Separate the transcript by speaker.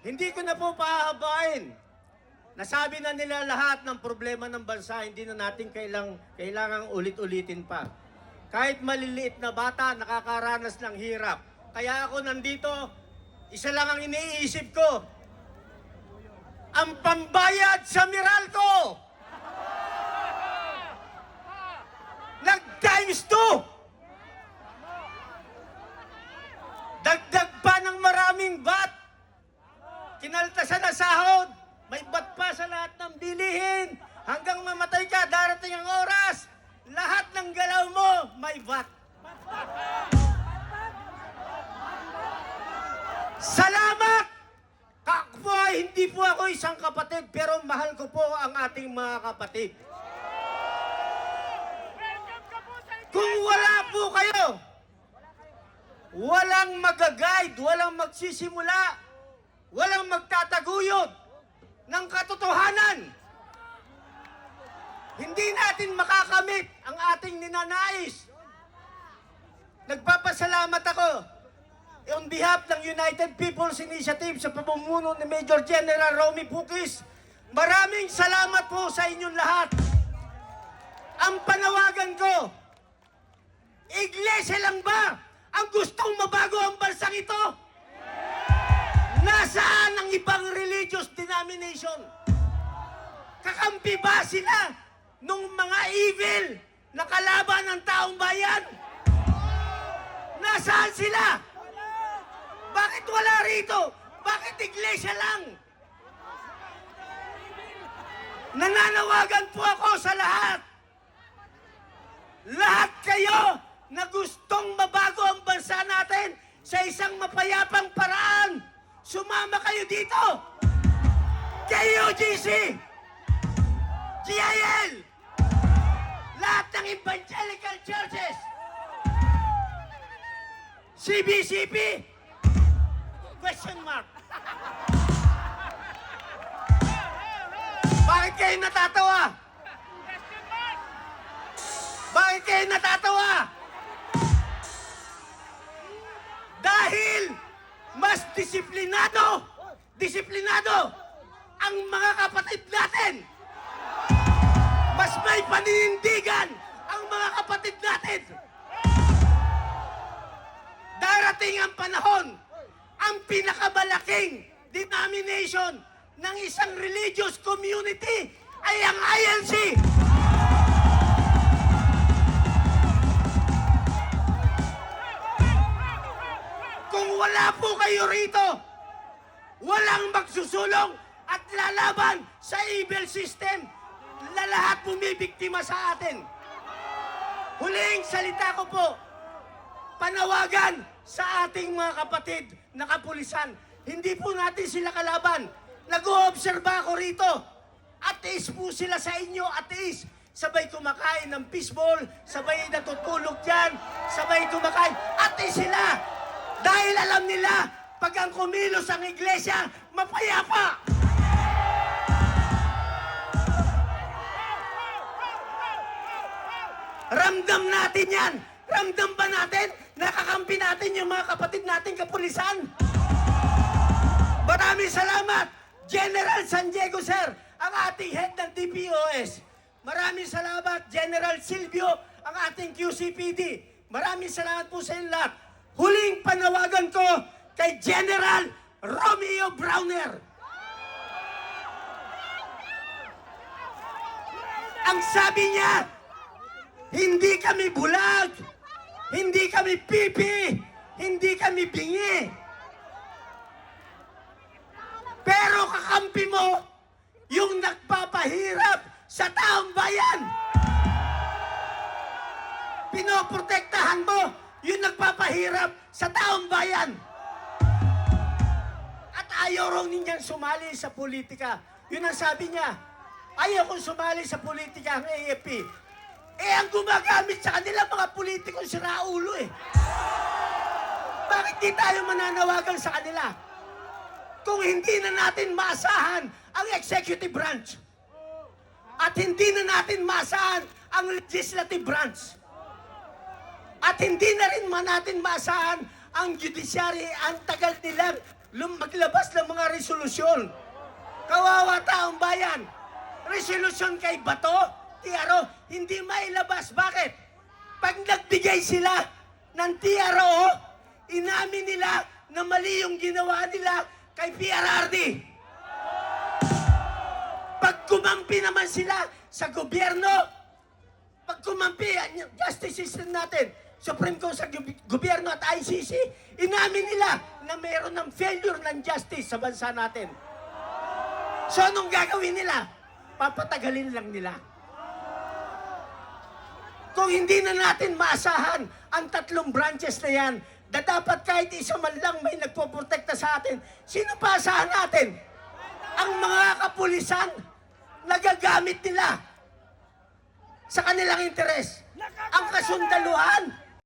Speaker 1: Hindi ko na po pahabain. Nasabi na nila lahat ng problema ng bansa, hindi na natin kailangang ulit-ulitin pa. Kahit maliliit na bata, nakakaranas ng hirap. Kaya ako nandito, isa lang ang iniisip ko. Ang pambayad sa Meralco! Nag-times 2! Dagdag pa ng maraming bat! Kinaltasan na sahod! May bat pa sa lahat ng bilihin! Hanggang mamatay ka, darating ang oras! Lahat ng galaw mo, may bat! Salamat! Ako ay hindi po ako isang kapatid, pero mahal ko po ang ating mga kapatid. Kung wala po kayo, walang mag-guide, walang magsisimula, walang magtataguyod ng katotohanan. Hindi natin makakamit ang ating ninanais. Nagpapasalamat ako on behalf ng United People's Initiative sa pamumuno ni Major General Romy Pukis. Maraming salamat po sa inyong lahat. Ang panawagan ko, iglesia lang ba ang gustong mabago ang bansang ito? Nasaan ang ibang religious denomination? Kakampi ba sila nung mga evil na kalaban ng taong bayan? Nasaan sila? Bakit wala rito? Bakit iglesia lang? Nananawagan po ako sa lahat. Lahat kayo na gustong mabago ang bansa natin sa isang mapayapang paraan, sumama kayo dito! KUGC! GIL! Lahat ng evangelical churches! CBCP! Question mark! Bakit kayo natatawa? Bakit kayo natatawa? Dahil mas disiplinado ang mga kapatid natin. Mas may paninindigan ang mga kapatid natin. Darating ang panahon, ang pinakamalaking denomination ng isang religious community ay ang INC. Kung wala po kayo rito, walang magsusulong at lalaban sa evil system. Lahat bumibiktima sa atin. Huling salita ko po, panawagan sa ating mga kapatid na kapulisan. Hindi po natin sila kalaban. Nag-oobserba ako rito. Ateis po sila sa inyo, ateis. Sabay kumakain ng fishball, sabay natutulog dyan, sabay kumakain. Ateis sila. Dahil alam nila, pag ang kumilos ang iglesia, mapayapa. Ramdam natin yan. Ramdam ba natin? Nakakampi natin yung mga kapatid natin kapulisan. Maraming salamat, General San Diego, sir, ang ating head ng DPOS. Maraming salamat, General Silvio, ang ating QCPD. Maraming salamat po sa inyo lahat. Huling panawagan ko kay General Romeo Browner. Ang sabi niya, hindi kami bulag, hindi kami pipi, hindi kami bingi. Pero kakampi mo yung nagpapahirap sa taong bayan. Pinoprotektahan mo yung nagpapahirap sa taong bayan. At ayaw raw ninyang sumali sa politika. Yun ang sabi niya. Ayaw kong sumali sa politika ang AFP. Eh, ang gumagamit sa kanila, mga politikong siraulo eh. Bakit di tayo mananawagan sa kanila? Kung hindi na natin maasahan ang executive branch at hindi na natin maasahan ang legislative branch at hindi na rin natin maasahan ang judiciary, ang tagal nilang maglabas ng mga resolusyon. Kawawa taong bayan. Resolusyon kay Bato, TRO, hindi mailabas. Bakit? Pag nagbigay sila ng TRO, inamin nila na mali yung ginawa nila kay PRRD. Pag kumampi naman sila sa gobyerno, pag kumampi ang justice system natin, Supreme Court sa gobyerno at ICC, inamin nila na mayroon ng failure ng justice sa bansa natin. So anong gagawin nila? Papatagalin lang nila. Kung hindi na natin maasahan ang tatlong branches na yan, na dapat kahit isa man lang may nagpoprotekta sa atin, sino pa asahan natin? Ang mga kapulisan, nagagamit nila sa kanilang interes. Ang kasundaluhan,